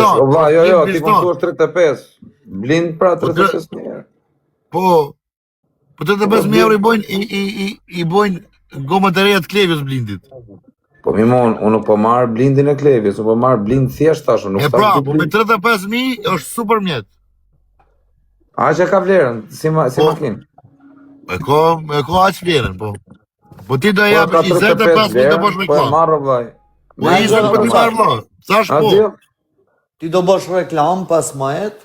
Jo, ti më thuash 35. Blind pra 35.000. Po 35.000 euro i bojnë gomët e reja të Klevjes blindit. Po mimon, unë po marr blindin e Klevjes, unë po marr blind thjesht tash, nuk pra, po me 35.000 është super mjet. A që ka vlerën, si makinë? E ko aq vlerën, po. Po ti do jap 25.000 të bosh me reklam. Po marrë vllai. Po 20 po ti marr vllai. Thash po. Ti do bosh reklam pas majet?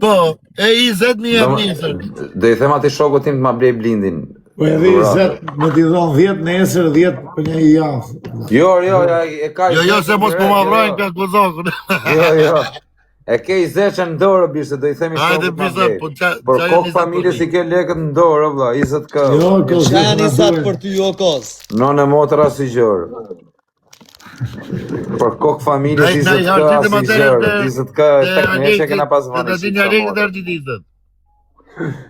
Po, e 20.000 jam nisën. Do i them atij shokut tim të ma blej blindin. Po edhe 20 më t'i dhon 10 nesër, 10 për një javë. Jo, e ka. Jo, se mos po ma vrojnë ka kozokun. Jo. E ke 20 në dorë bishë, do i themi shokut ma blej. Por kokë familjes i ke lekët në dorë, vlla, 20k. Jo, Qa janë 20 për ty jo kos? Nonë motra si gjërë. Por kokë familjes 20k si gjërë. 20k tek neshe kena pas vani. Të të një të artitistët.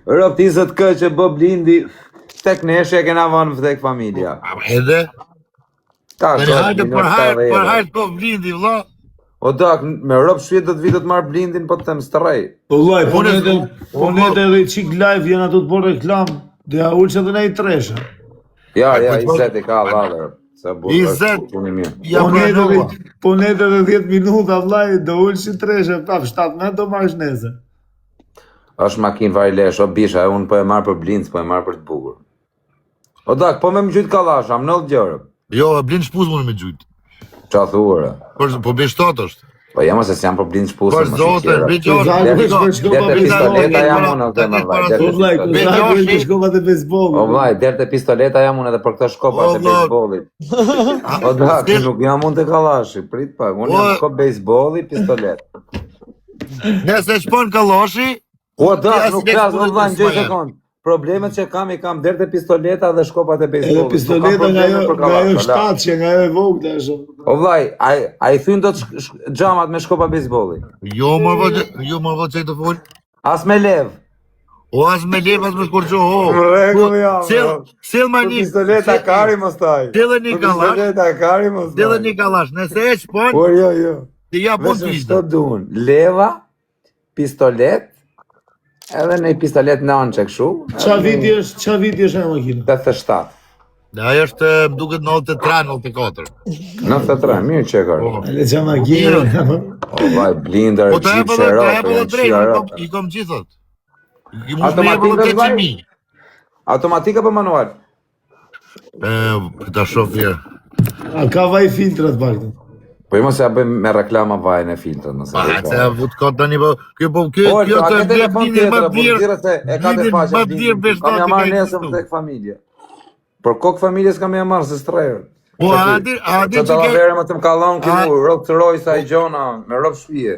Rëp 20k që bë blindi, tek neshe kena vanë vdek familja. Edhe? Për hajtë po blindi, vlla. O dak, me rëp shpjet do të vitë të marrë blindin, po të them strej. Po vllai, po ne edhe çik live janë ato të bërë reklam, do ja ulç edhe ne i tresha. Ja, 20 ka vallë. Sa burrë. 20. Po ne edhe 10 minuta vllai do ulç i tresha, prap 17 do marrësh nesër. Është makinë vaj lesh, o bisha, unë po e marrë për blindës, po e marrë për të bukur. O dak, po me më gjytë kalasha, më nëllë gjërë. Jo, blind shpuz më në me gjytë. Qa thuara? Po beshtot është. Po jam ose s'jam për blind shpuz. Për zote, derte pistoleta jam unë edhe më vaj. O vlaj, derte pistoleta jam unë edhe për këta shkopa të bejsbolit. O dak, nuk jam unë të kalashi, prit pak, unë jam shkop bejsboli, pistolet. Nëse shpon kalashi, o dak, nuk klas, o vlaj, në 2 sekund. Problemet që kam i kam derte pistoleta dhe shkopat e bejsbolit. Pistoleta nga jo shtatëshe, nga jo e vogla e shumë. O vlaj, a i thyn do të gjamat me shkopa bejsbolit? Jo më vë që i të full. As me lev. O as me lev, as me shkorqo, ho. Më regull jam. Sel ma një. Pistoleta kari më staj. Dele një kalash. Pistoleta kari më staj. Dele një kalash, nëse e shpon. Por jo. Ti ja pun Veshë pishtë. shto dun, leva, pistolet, edhe në i pistolet në anë që këshu. Qa viti është e makina? 87. Dhe ajo është duket 93-94. 93, mirë që e kërë. E le qa makina. O vaj, blinder, Po të gjip, e për shërop, dhe drejt, i kom gjithët. I mu shme e për dhe 800.000. Automatika për manual? Ta shofje. A ka vaj filtrat baktë? Po i mos e bëjmë me reklama vajnë e filtrat nëse. Pa, se e vut ka të një po, kjo të e blindin më bjerë, më bjerë beshtat kam ja marrë nesëm tek familje. Por kokë familjes kam ja marrë se strejër. Po, adi që të lavere më të më kalon këmu, ropë të rojsa i gjona, me ropë shpije.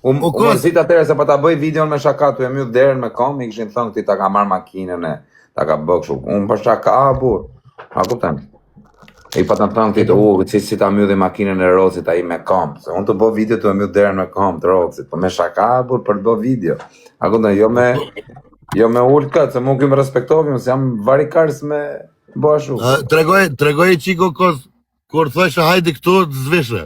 Unë zit atere se pa ta bëj videon me shakatu, e mjë derën me kom, i këshin thënë këti ta ka marrë makinën e, ta ka bëkshu. Unë për shaka, bur, a kuptem. I pa të më thënë këti, si ta mjë dhe makinën e rocit a i me kom, se unë të bo video të mjë derën me kom të rocit, po me shaka, bur, për të bo video. A kuptem, jo me ullë këtë, se mu këmë respektovim, se jam varikars me bo ashu. Tregoj qiko kos, kur thëshë hajde këtu të zveshe.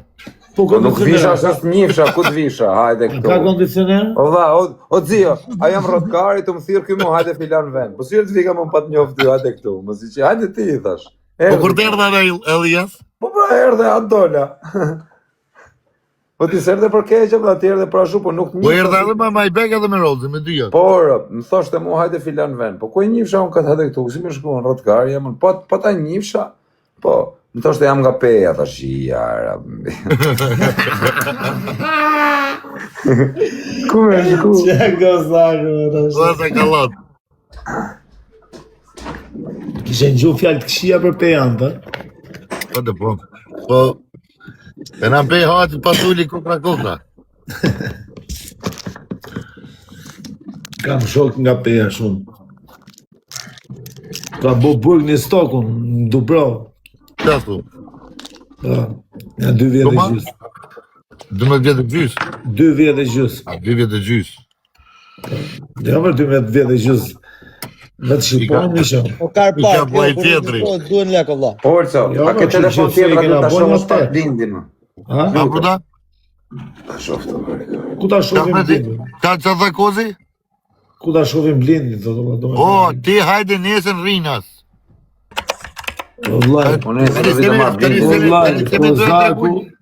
Po nuk visha, është njifsha, ku të visha, hajde këtu. Ka kondicioner? O dha, o dzio, a jam rotkari të më thirë këmu, hajde filan vend. Po syrë të vika më pat njofë ty, hajde këtu. Më si që, hajde ti, thash. Po kur të erdhe dhe Elias? Po pra erdhe, atë dola. Po ti s'erdhe për keqëm dhe ti erdhe për ashu, po nuk njifsha. Po erdhe edhe me Majbek edhe me Rozi, me dyjat. Por, më thoshte mu, hajde filan vend. Po ku e njifsha unë këtë hajde këtu, si me shku në rotkari, jam unë, po ta njifsha, po. Më thoshte jam nga peja, ta shijara. Ku me shku? Që gozakë, më të Po se kalat. Kishe në gjuhë fjallë të këshia për pejan, të? Po të po. Po, e në pej hati pasuli kokra. Kam shok nga peja shumë. Ka bo burg një stokun, në Dubrovë. Qa thu? Ja, 2 vjetë e gjysë. 12 vjetë e gjysë? 2 vjetë e gjysë. A, 2 vjetë e gjysë. Ja, për 2 vjetë e gjysë. Me të shqipon një shumë. O karpar, po ai tjetri. Duen leko, vlla. Orco, a ke telefon tjetër aty ta shohë shpat blindin më. A, përda? Ta shoftë të Ku ta shohim blindin? Qa tha kozi? Ku ta shohim blindin, thotë do. O, ti hajde nesën rrinas. Vllai. Unë e se vitë marrë blindin.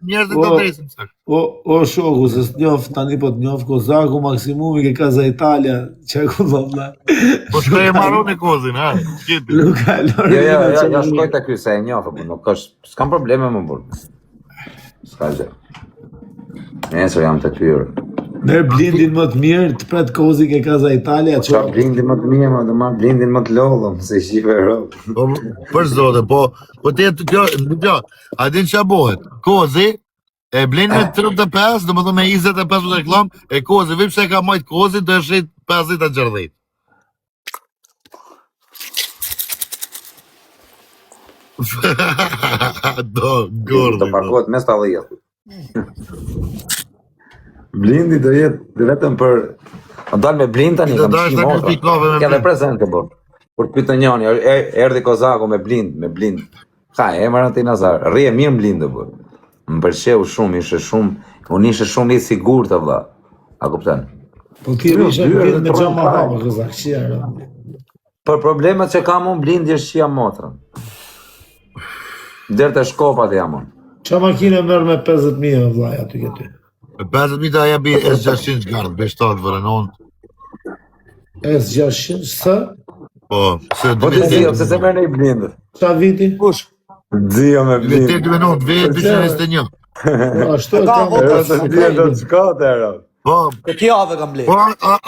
Njerëzit të adresin sakt. O shoku, se s'njof tani po t'njof Kozaku maksimumi ke Casa Italia, çeku valla. Po shkoj e marron e kozin, ha? Shketi. Luka Ja shkoj të ky se e njofë, po nuk është, s'kam probleme më burë. S'ka gjë. Nesër jam të kyrë. Merë blindin më të mirë, të pret kozi ke Casa Italia, Qa blindin më të mirë, ma të marrë blindin më të lodhëm, se shive rëpë. Po, për zote, po të jetë kjo, a din qa bohet? Kozi, e blen me 35, do më thë me 25 reklam, e kozi, vip se ka majt kozi, do e shrit 50 a gjerdhejt. Do, gordi. Të parkohet mes të dhjetë. Blindi do jetë vetëm për... A dalë me blind tani, kam dash shi ta motra. kritikove me Kja dhe blind. prezent të bërë. Kur pytë njani, erdi Kozaku me blind. Ka, emër ati Nazar, rrije mirë blindë bërë. Më përsheu shumë, unë ishe shumë i sigur të vla. A kupten? Po ti ishe blind me gjama hama, Kozak, qia. Për problemet që kam unë blindi është qia motrën. Dërë të shkopat jam unë. Qa makine merë me 50.000 vllai aty këty? 50.000 ta jabi S600 gardë, B7 vërënon. S600, së? Po, se Po të zio, se se mërë në i blindë. Qa viti? Kush? Zio me blindë. 8 minut, vetë 221. Ashtu e Ka kam. vota, Të zio do të shkote, ero. Po, Këtë javë kam blerë. po,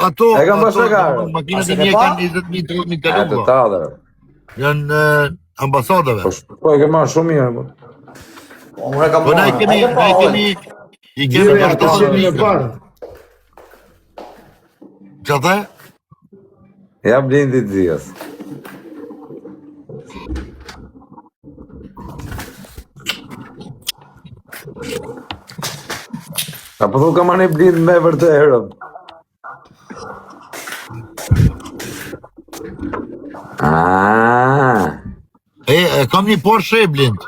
ato, E kam bashkëgarë. makinat e A se ke mje pa? kanë 20.000, 30.000 E të kaluar. talë, ero. Janë ambasadave. Po e ke marrë shumë mirë, po. Unë e kam Po na i kemi, i kemi Zirë e të qeni me 80.000. parë. Qa the? Ja blindi të zios. A po thu ka marrë një blind me vërte, ero. Kam një Porsche e blind.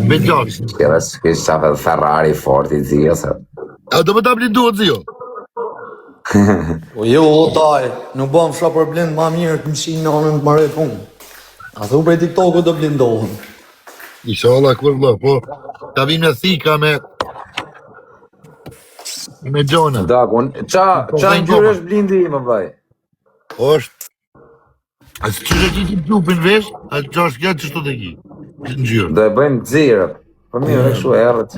Me gjaks. Kjera s'kish qafe Ferrari fort i zios, ero. A do me ta blinduhet zio? Po jo, o taj, nuk bëm fsha për blind ma mirë të mshin në anën të marrë punë. A thu prej TikTok-u do blindohen. Inshallah, kur vëllë, po, ta vim në thika me Gjona. Dakun, qa ngjyrë është blindi më vaj? Është, a së që që ti plupin vesh, a që është kjo që shtu të ki, ngjyrë. Do e bëjmë xirë. Po mirë, e kështu erët.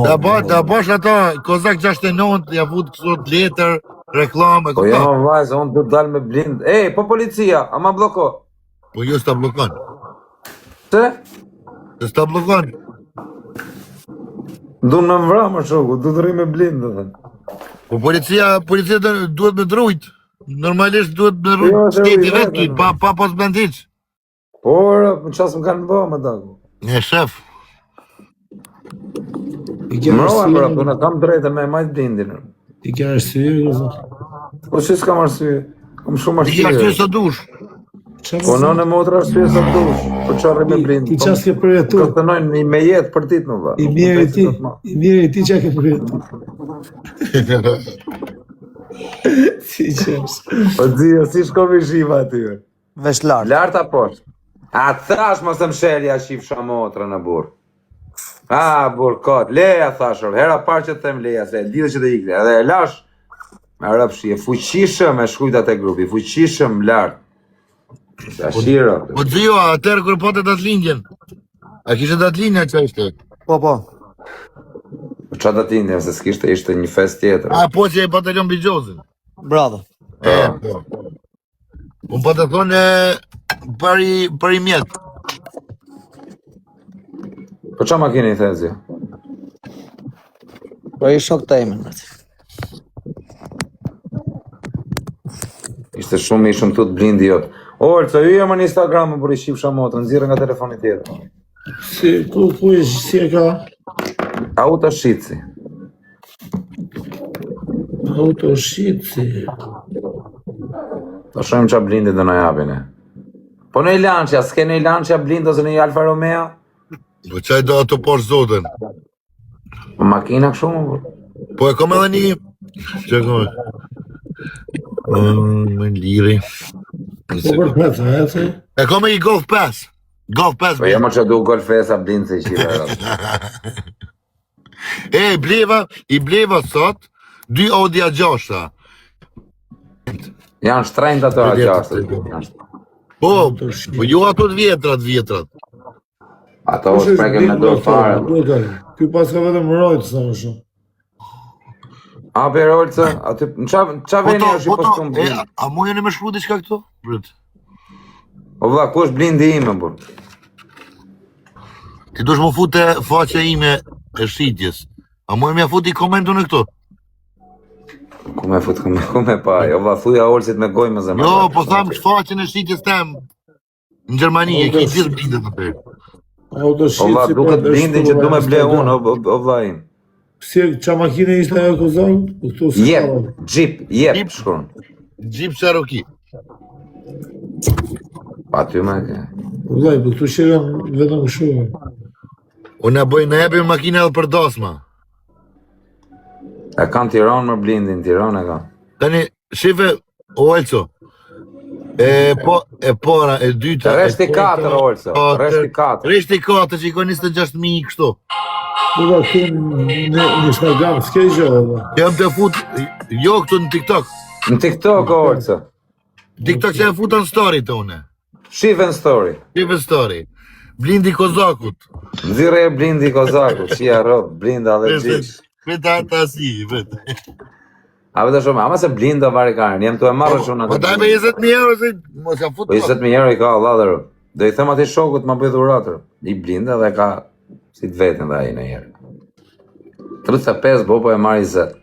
Da bash ato, Kozak 69, ja fut kësot letër, reklam, e Po jo, këta. vaj, se unë du të dalë me blind. Ej, po policia, a ma bloko. Po jo s'ta blokon, Se? se s'ta blokon. Du në mvra më shoku, du të rri me blind, dhe thënë. Po policia duhet me drujt, normalisht duhet me Jo, drujt se shteti ujë, vetë, pa pas blendic. Por, në qasë më kanë bë, më daku. Një shef, Mroa, bro, po në kam drejtë me majtë blindin. Ti kja arsye, Kozak? Po si s'kam arsye? Kam shumë ti ashtu arsye. sa dush. Po në në motra arsye sa dush. Po qarri me blind. Ti qa s'ke përjetu? Kërtënojnë me jetë për ditë më va. I mirë i ti qa ke përjetu? Si qems. Po dzio, si shkovi shiva aty. Vesh lartë. Larta poshtë. A thash mos të mshelja shifsha motra në burë. A, burë, kot, leja thashër, hera parë që të them leja, se lidhe që të ikte, edhe e lash, me rëpshi, e fuqishëm e shkujtat e grupi, fuqishëm lartë. A shiro. Po dzio, atërë kër pote datë lindjen, a kishe datë lindja që ishte? Po, po. Qa të tindje, se s'kishte ishte një fest tjetër. A po që e batalion Bigjozin? Bravo. Po. Unë po të thonë për i mjetë. Po qa makini i thezja? Po i shok të emin. Ishte shumë ishëm tut blindi jotë. Orë, të ju jam në Instagram më për i shifsha motrë, nëzirë nga telefonit tjetër. Si, ku ish, si e ka? Auto shitësi. Auto shitësi. Të shumë qa blindi dhe në japine. Po në i lanqja, s'ke në i lanqja blind ose në i Alfa Romeo? Po qaj do ato poshtë zotën. Makina kështu më bërë. Po e kom edhe një... Që kom... Më liri... Po për peta, e të? E kom e i Golf 5. Golf 5. Po jema që du golfesa blind se i qita. I bleva sot 2 Audi A6. Janë shtrejnë ato A6. Po ju ato të vjetrat. Ato është preke me do fare. Ky pas ka vetëm rojtë, sa më shumë. A për Rolca, aty qa veni është i postum blind? A mu jeni me shkru diçka këto? O vla, ku është blindi ime, bur? Ti dush më fute faqe ime e shitjes. A mu e mja fut i komentu në këto? Ku me fut, ku me paj? O vla, thuja Olcit me goj me zemër. Jo, po tham që faqen e shitjes tem në Gjermani, e ki gjithë blindet në për. O vla, duket blindin që du me ble unë, o vla im. Si qa makine ishte ajo kozon? Jeep, shkron. Jeep Cherokee. Pa ty me ke. Vllai, po këtu shëgan vetëm shumë. Unë e ebim makine edhe për dasma. E kanë Tiranë më blindin, Tiranë e kanë. Tani, shife, o Elco, e para, e dyta... Reshti 4, Olco, reshti 4. Reshti 4, që i ka 26.000 kështu. Ulla, këtu në Instagram, s'ke i gjë, dhe. Jam të fut, jo këtu në TikTok. Në TikTok, Olco. TikTok që e futa në story të une. Shiven story. Shive story. Blindi Kozakut. Nxirre e blindi Kozakut, qia rrët, blinda dhe gjithë. Vete ata si, vete. A vete shumë, ama se blinda vari karen, jem të e marrë shumë në Po taj me 20.000 euro, se mos jam fut. Po 20.000 euro i ka Allah dhe rrë. Do i them ati shokut ma bëjt uratër. I blinda dhe ka si të vetën dhe aji në herë. 35 bo po e marrë 20.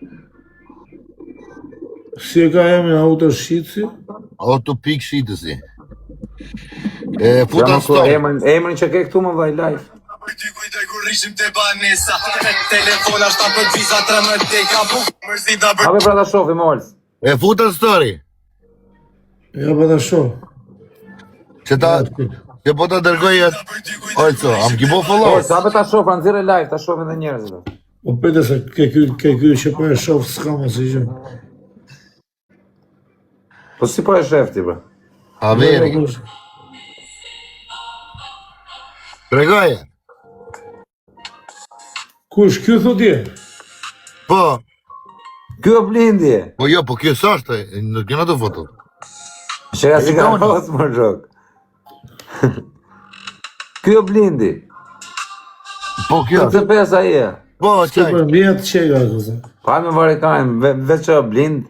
Si e ka emrin auto shqitësi? Auto pik shitësi. Futa në story. Emrin që ke këtu më vaj live. Ty kujtoj kur rishim të banesa Telefona 7 visa 13 deka buk Mërzita për Habe pra ta shofi Molës. Futa në story. Ja pa ta shoh. Që po ta dërgoj e... Olco, am ki bo follow? Olco, habe ta shofi, anëzire live, ta shofi dhe njerëzit. Po pete se ke ky që po e shoh s'ka më si gjë. Po si po e shefti, bro? Haveri. Tregoje. Kush, kjo thot je? Po, Kjo blindje. po jo, po kjo s'ashtë, në kena të foto. Që ka si ka rosë më zhok. Kjo blindi. Po kjo. 35 a je. Po, Kjo qaj. për mjetë qega kësa. Pa me varikajnë, veç që blind.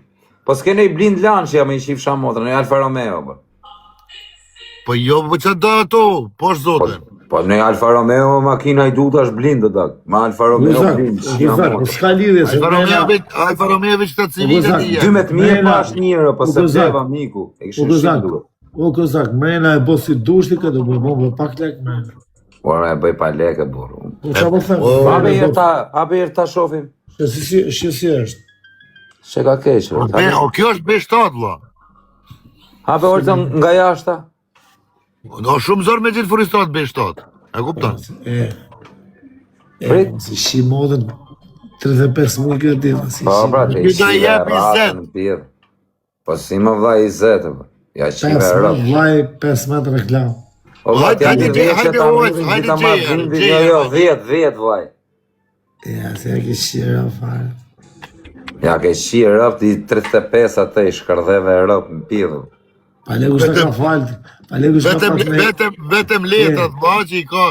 Po s'kene i blind lanë që jam i shifë motrën, e Alfa Romeo, bro. Po jo, po që do ato, po shzoten. Po në Alfa Romeo makina i duta është blind do tak. Ma Alfa Romeo blind. Po s'ka lidhje se Alfa Romeo veç të civilet i janë. 12.000 pas njërë, po se teva miku. E kështë shqip duke. O këzak, mrena e bo si dushti këtë, bo pak lek mrena. Por me bëj pa leke, burë. Po qa po them? Habe herë ta shofim. Shë si është? Që ka keqë, O kjo është B7, vla. Habe orëta nga jashta. Do shumë zor me gjithë furistat B7. E kupton? Prit. Si modën 35.000 këtë dita. Po, pra, të i Kjo do shive jep ratën në pirë. Po si më vla i zetë, bro. Ja qive 5 rëpë. vlaj, 5 metë reklam. O vla, t'ja një vjetë që ta hajde, mërin, gjitha ma blindi, jo, 10 vlaj. Ja, se ja ke shqira fare. Ja ke shqie rëpë, i 35 atë i shkërdheve rëpë në pirë. Pa legu shta ka falë. Pa legu shta pas me... Vetëm letrat, vla, që i ka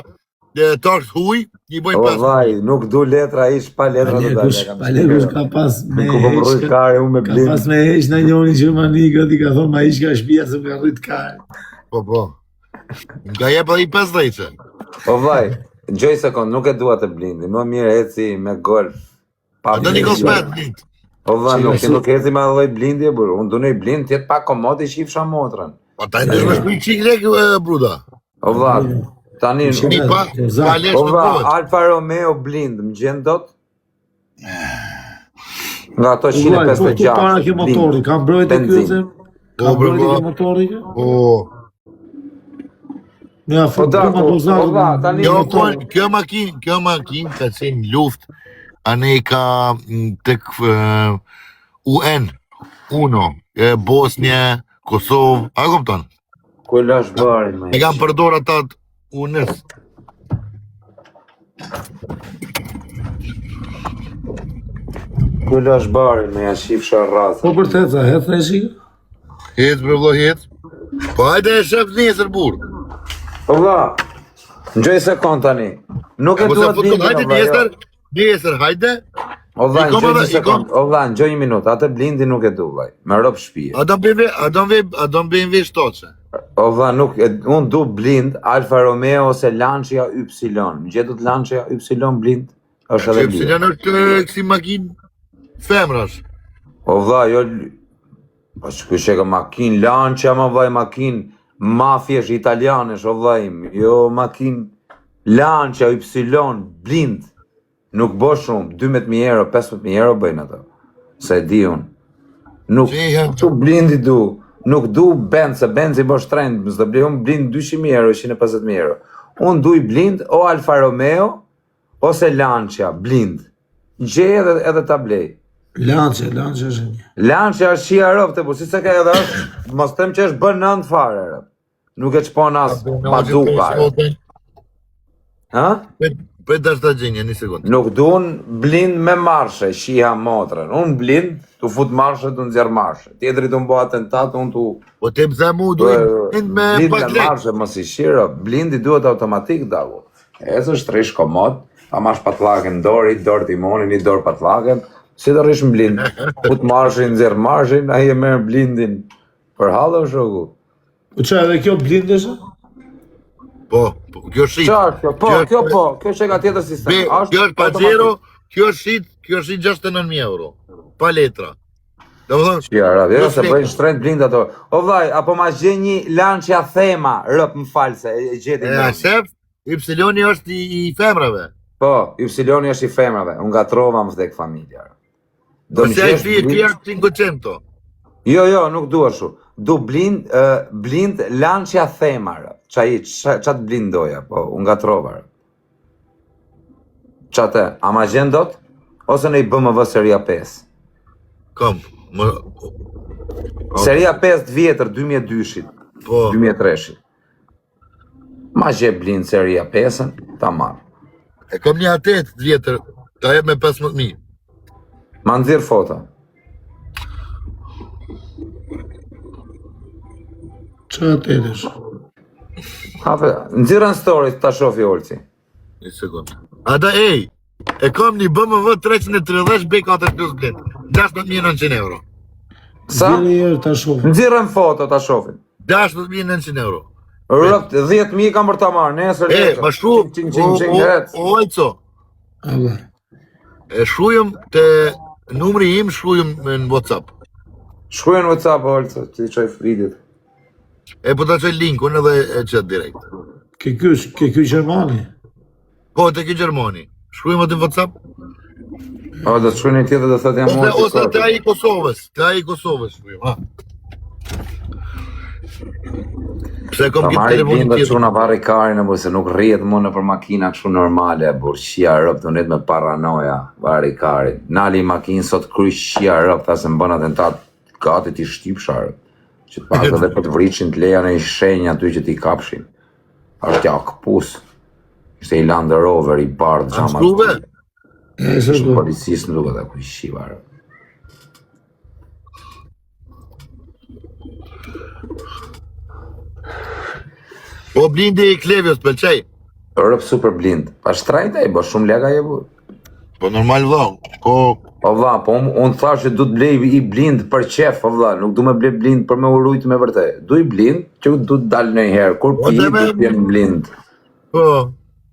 taks huj, i O bojnë pas. vaj, nuk du letra, ish pa letra të dalë. Pa legu shka pas me Ku po më rrujt kare, unë me Ka blind. pas me heq në njoni që më një gëti ka thonë ma ish ka shpia se më ka rrit kare. Po. Nga jep edhe i 50 që. O vaj, gjoj sekund, nuk e dua të blindi, më mirë eci me golf. Pa Do një blindi. kosmet, blind. O vaj, nuk eci me alloj blindje, burë. Unë du nej blind, tjetë pa komod i shifësha motrën. Po ta në shme shkuj qik lek, bruda. O vaj, tani... Një pa lesh O në vaj, kohët. Alfa Romeo blind, më gjenë dot? Nga ato Uaj, po këtu para 156, ke motori, kam brojt e Benzin. kyse? Kam brojt e ke motori ke? Po. Me a Po fërë da, prima po dozakë. da, tani... Kjo makinë ka qenë luft anë i ka tek UN, UNO, Bosnje, Kosovë, a kupton? Ku e lash barin, me? E kam përdor ata të UNës. Ku e lash barin, me ja shif sharraza. Po për të het në shikë? Het, bre vlo, het. Po hajde e shef nesër, burë. Po vlla, ngjoj sekond tani. Nuk e Po se duhet futbol, blindi. hajde nesër, nesër, hajde. O vlla, i kom ngjoj edhe- një sekond. O vlla, ngjoj një minutë. Atë blindi nuk e du, vllai. Me rob shtëpie. A do bëjmë vesh toqe. O vlla, nuk e un du blind Alfa Romeo ose Lancia Y. Më gjetut Lancia Y blind. Është edhe Që blind. janë kësi makinë femrash. O vlla, jo po shkoj ka makinë Lancia, ma vllai, makinë mafiesh italianesh, o vllai, jo makinë Lancia Y blind. Nuk bo shumë, 12.000 euro, 15.000 euro bëjnë ato. Se e di unë. Nuk, Që i janë? që blindi du. Nuk du Benz, se Benz i bo shtrend, më zdo blej, unë blind 200.000 euro, 150.000 euro. Unë du i blind, o Alfa Romeo, ose Lancia, blind. Gjej edhe ta blej. Lance është një. Lancia është shia rëpte, po si se ka edhe është, mos tem që është bën nëndë fare, rëp. Nuk e qpon as maduka, rëp. Ha? Për dash të gjenje, një sekundë. Nuk duan blind me marshe, shiha motrën. Unë blind, tu fut marshe, tu nxjerr marshe. Tjetëri tu mbo atentat, unë tu... Po te pëse mu duhet blind me blind me pak lek. marshe, mos i shiro. Blindi duhet automatik, dagu. E së shtrish komod, ta mash patllaken dorë, i dorë timonin, i dorë patllaken. Si të rish në blind? Fut marshin, nxjerr marshin, ai e merr blindin. Për hallo shoku. Po që edhe kjo blind është? Po, kjo shit. Qartë, kjo po, kjo që ka tjetër sistem. Kjo është Pajero, kjo është shit 69.000 euro. Pa letra. Do më thonë, Ja, jo se bëjnë shtrend blind ato. O vllai, apo ma gjen një Lancia Thema, rëp më fal se e gjeti. shef, Y-ni është i femrave. Po, Y-ni është i femrave. Unë gatrova më vdek familja. Do Po më se ai gjesh fije blind? 500. Jo, nuk dua shu. Du blind, blind Lancia Thema, rëp. Qatë blindoja, po, unë gatrova, rëp. Qatë, a ma gjen dot? Ose në i BMW seria 5? Kom, Seria 5 vjetër, 2002-shit, po, 2003-shit. Ma gje blind seria 5-ën, ta marrë. e kom një atet vjetër, ta jep me 15.000. Ma nëzirë foto. Që atë është? Hafe, nëzirën stories ta shofi Olci. Një sekundë. Ata e kom një BMW 330 B4 plus blind. 16.900 euro. Sa? Vini herë ta shohim. Nëzirën foto ta shofin. 16.900 euro. Rëpt, 10.000 kam për ta marrë, nesër Ma shru, o Ojco, Allah. e shrujëm të numri im, shrujëm në WhatsApp. Shkruaj në WhatsApp, Olci, që ti qoj videot. E po ta qoj linkun edhe e qëtë direkt. Ke ky Gjermani? Po, të ki Gjermani. Shrujëm atë në WhatsApp? O, do të shkruaj një tjetër dhe thot jam Ose të aji Kosovës. Të aji Kosovës shrujëm, ha. Pse kom Ta këtë marri telefonin blinda tjetër. që në pari karin e bu, se nuk rrijet më në për makina kështu normale, bur, shia rëp të net me paranoja, pari karin. Nali i makinë sot kry shia rëp, tha se më bën atentat, gati ti shtypsha rëp. Që të pas edhe për të vriqin të leja në i shenja aty që ti kapshin. Ashtë ja këpus. Ishte i Land Rover, i bardë, Anë gjama. shruve? E se Ishte do. policisë në duke dhe kuj shiva rëp. Po blindi i Klevjos, pëlqej. Rëp super blind. Pa shtrajta i, bo shumë lega je bu. Po normal vlau, ko... O vlla, po unë thash që du të blej i blind për qef, o vlla, nuk du me blej blind për me urujt me vërtet. Du i blind që du të dalë në herë, kur pi du të jenë blind. Po,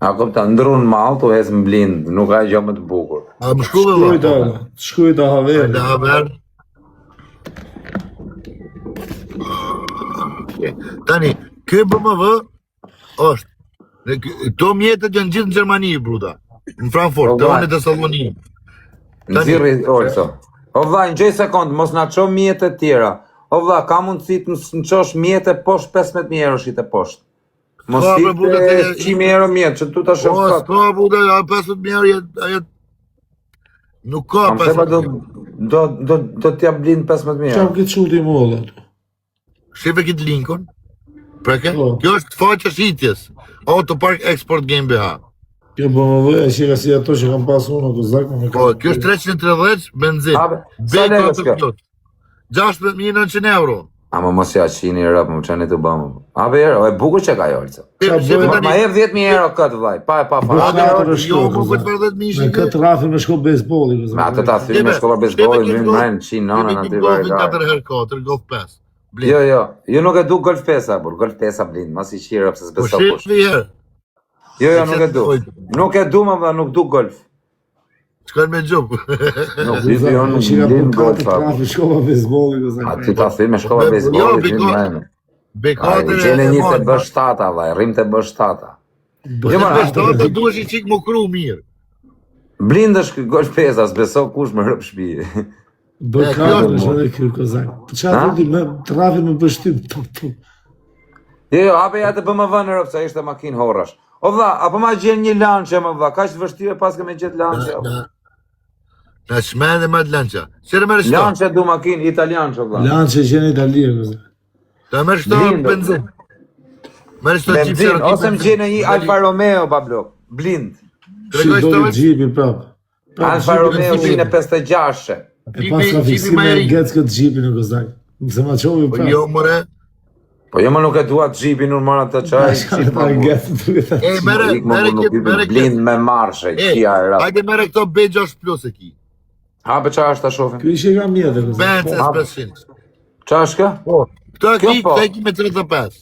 A këpta, ndrun mal, tu hes në blind, nuk ka gjë më të bukur. a më shkruve Shkruajta, vlau. shkruajta haver. Hajde haver. Tani, ky BMW është, këto mjetët janë gjithë në Gjermani, bruta. Në Frankfurt, të anë të Saloni. Nëzirri, Olso. O vlla, në gjej sekund, mos na qo mjetë e tjera. O vlla, ka mundësi të në qosh mjetë e poshtë 15.000 euro shite poshtë. Mos Po, si bre, buda, të 100.000 euro mjetë, që tu ta Po, shof kat. s'ka, bruta, 15.000 euro jetë Nuk ka Kam sepa 15.000. do t'ja blind 15.000 Çam euro. këtë çuti molla. Shife këtë linkun. Preke? Po. Kjo është faqa shitjes. Autopark Export GmbH. Kjo BMW e shika si ato që kam pasur unë kozak me Po, kjo është 330 benzin. Habe, sa lekë është kjo? B4 16.900 euro. Ama mos ja qini rap, më qeni të bëmë. Habe erë, e bukur që ka jolë. Shife Ma tani. jep 10.000 euro këtë vllaj, pa Po, fare. katër është Jo, kjo, më kozak. këtë për 10.000 Me këtë rafin me shko bejsbolli kozak. Me atë ta thyri me shkolla bezbolli, më mren, qinë nonën aty Golfin vargar. 4x4, Golf 5. Blind. Jo nuk e du Golf 5 bur, Golf 5 blind, mas I qira pse Po s'beso kush. shife herë. Jo, nuk e du. Nuk e du më valla, nuk du Golf. Shkojnë me gjupë. Nuk di jo nuk shika blind po Golf. katër rafin shkova bejsbolli kozak. Aty ta thyri me shkolla Jo, bezbolli, biko- më mren. B4 Gjene një të bësh 7 vllaj, rrim të bësh 7. Jo, ma, të duhesh I qik më kru mirë. Blind është Golf 5, s'beso kush më rëp shtëpi. Bë katër është edhe ky kozak. Po çfarë Ha? thotë me rafin me bështim. Jo, hape ja të BMW në rëp, sa ishte makinë horrash. O vlla, apo ma gjen një lançe më vlla, kaq të vështirë pas ke me gjet lançe. Në shmende më të lanqa. Qërë mërë shto? Lançe du makinë italian që vlla. Lanë që në Itali kozak. Ta mërë shto Blind, benzin. Mërë shto gjipë Benzin, ose më gjenë një Alfa Romeo bablok, blind. Tregoj Shidori shto gjipi prap. Alfa Romeo 156. E pas ka fiksime e gec këtë gjipin në kozak. Mëse ma qovi Po prap. jo mëre. Po jo më nuk e dua xhipi normal atë çaj. Ta gec duke ta. E mërë blind me marshe, kia rap. hajde mërë këto B6 Plus e ki. Ha për çfarë është ta shohim? Ky ishte ka mjetë kozak. Benz S500. Çfarë është kjo? Këto e Kjo ki, po. këto e ki me 35.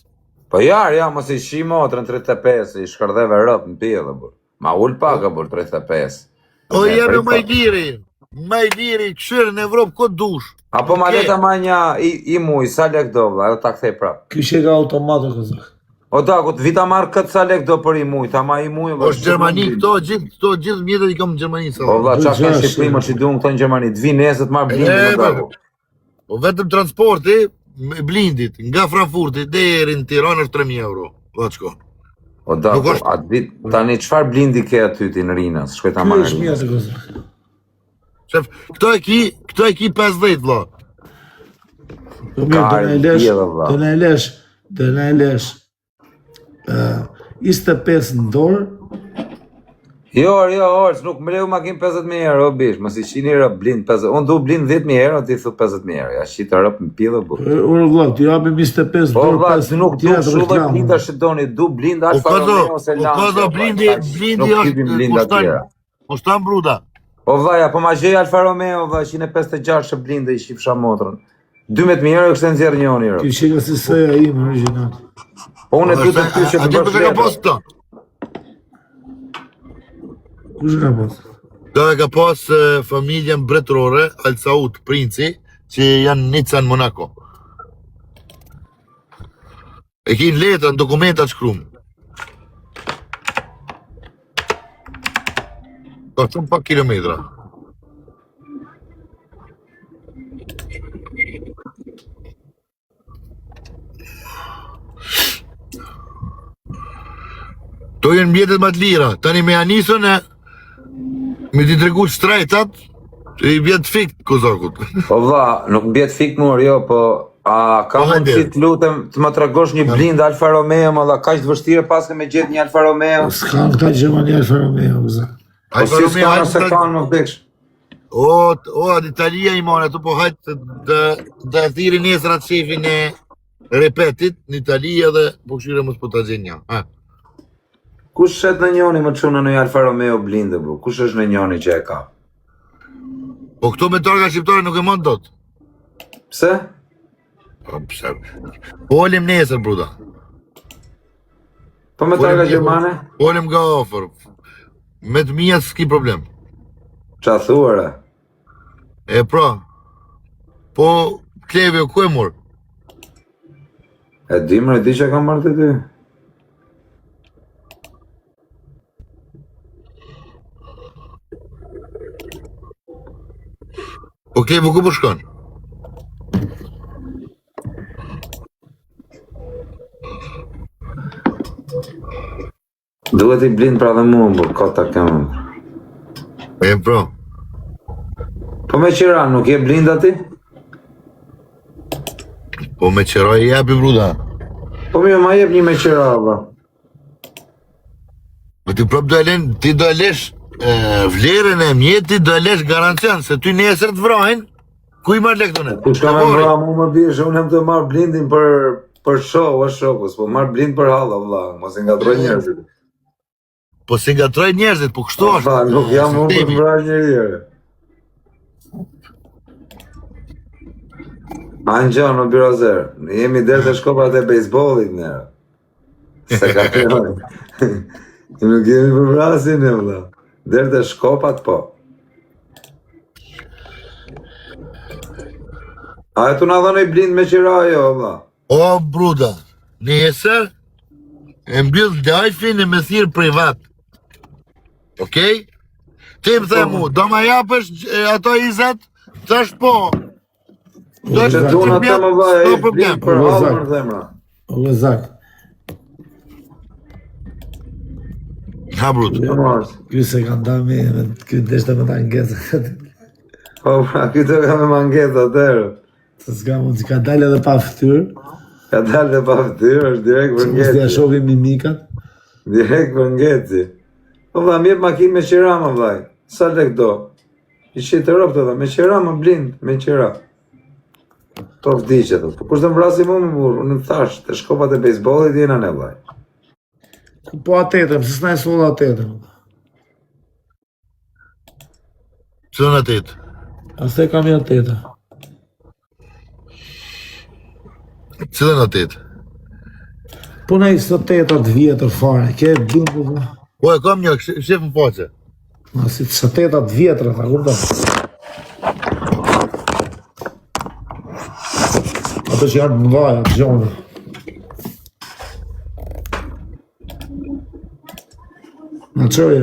Po ja, mos I shi motrën 35, I shkërdheve rëp në pillë bur. Ma ul pak bur 35. O jemi më I diri. Më I diri, këshirë në Evropë, këtë dush. Apo ma leta ma një I muj, sa lek do vlla, edhe ta kthej prap. Ky ishte ka automato kozak. O dakut, vita marr këtë sa lek do për I muj, ta ma I muj. O është Gjermani, këto gjithë mjetët I kam në Gjermani. Po vlla, qa ka në Shqipëri më që duhen këto në Gjermani, të vi nesë të marrë blindin E, në daku. Po vetëm transporti, me blindit, nga Frankfurti, deri në Tiranë është 3.000 euro. Po qko. O daku, Nuk është- atë vit, tani çfarë blindi ke aty ti në Rinës, shkoj ta Ky marrë. është mjetë kozak. Shef, këto e ki 50 vlla. Po mirë, Ka do në lesh, bjella, vlla. do në lesh 25 në dorë, Jo, orës, nuk më leu makin 50.000 euro, o bish, mos I qini rëp blind 50, unë du blind 10.000 euro, ti thu 50.000 euro, ja shqita rëp në pillë, bu. ure vllak, ti japim 25 Po dorë vlla, pas ti nuk du tjetër shullë reklam. blinda shidoni, du blind Alfa Romeo ose Lancia. blindi Nuk hypim blinda tjera. Kustan bruda. O vllaja, po ma gjej Alfa Romeo, vlla, 156 blinde I shifsha motrën. 12.000 euro kështë nxjerr njoni rëp. Ky shika si seja im origjinal. Po unë e du të ty që A të ti bësh përse ka pas letra. këto? Kush ka pas? Do e ka pas familjen bretërore, Al Saud, princi, që janë Nica në Monaco. E ki në letra, në dokumentat shkrum. Ka shumë pak kilometra. To jenë mjetet më të lira. Tani me anisën e me t'i tregu shtrejtat, I vjet fikt kozakut. Po vlla, nuk mbjet fik mur, jo, po a ka Po, hajde. mundësi të lutem të më tregosh një blind Alfa Romeo, më dha kaq të vështirë pas ke me gjet një Alfa Romeo. S'kan këta Gjermani Alfa Romeo, kozak. Po si s'ka nëse kanë më vdeksh. O, Italia I mone, tu po hajtë dhe thiri nesër atë shefin e repetit në Italia dhe po këshire mos po të gjenja. Kush shet në njoni më çon në një Alfa Romeo blinde bro? Kush është në njoni që e ka? Po këto me targa shqiptare nuk e mund dot. Pse? Po pse? Po olim nesër, bruda. Po me targa gjermane? Olim nga ofër. Me të mija s'ki problem. Qa thuare? E pra, po kleve ku e mor? E di më, e di që kam marrë të ty. Po kleve ku po shkon? Duhet I blind pra dhe mua, bur, kota kemë. E pra. Po me qira, nuk je blind ati? Po me qëra i jepi bruda. Po mi ma jep një me qira, ba. Po ti prap do e len, ti do e lesh vlerën e mjetit, do e lesh garancion, se ty nesër të vrajnë, ku i marrë lektone? Ku shka me vra, mu më bjeshe, unë hem të marrë blindin për show, o shokës, po marrë blind për halla, vla, mos e nga troj njerëzit. Po si nga troj njerëzit, po kështu është. Pa, nuk jam unë për të vrajnë njerëjere. Anë gjonë, në birozer, jemi derë të shkopat e bejsbolit njerë. Se ka të jojnë. Nuk jemi për vrasin e vla. Derë të shkopat, po. A e tu nga dhënë i blind me qira jo, vla. O, bruda, nesër, e mbyll lajfin e me thirë privat. Okej? Ti më the mu, do ma japësh ato 20? Thash po. Që tu në të më vaj, e i blind për halë më dhemra. O Lezak, Ha, bruda. Jo mars. ky se ka nda me, ky deshte me ta ngezë. Po, pra, këtë ka me manget atërë. Se s'ka mund, ka dalë edhe pa ftyrë, Ka dalë dhe pa ftyrë, është direkt për që mos t'ja ngeti. shohim mimikat. Direkt për ngeti. Po vla, mjep makinë me qira më vlaj. Sa lek do? I shitë ropë të dhe, me qira më blind, me qira. To vdiqe të. Po kush të më vrasi mu më burë, unë të thash, të shkopat e bejsbolit jena ne vlaj. Po atetëm, se s'na e sola atetëm. Që do në atit? Ase kam i atetëm. Që do në atit? Po na i së tetat vjetër fare, ke blind po vla. Po e kam një, shef më poqe. Ma si të së tetat vjetër, ta kupton. Ato që janë të mdhaja, të gjonë. Në qërë,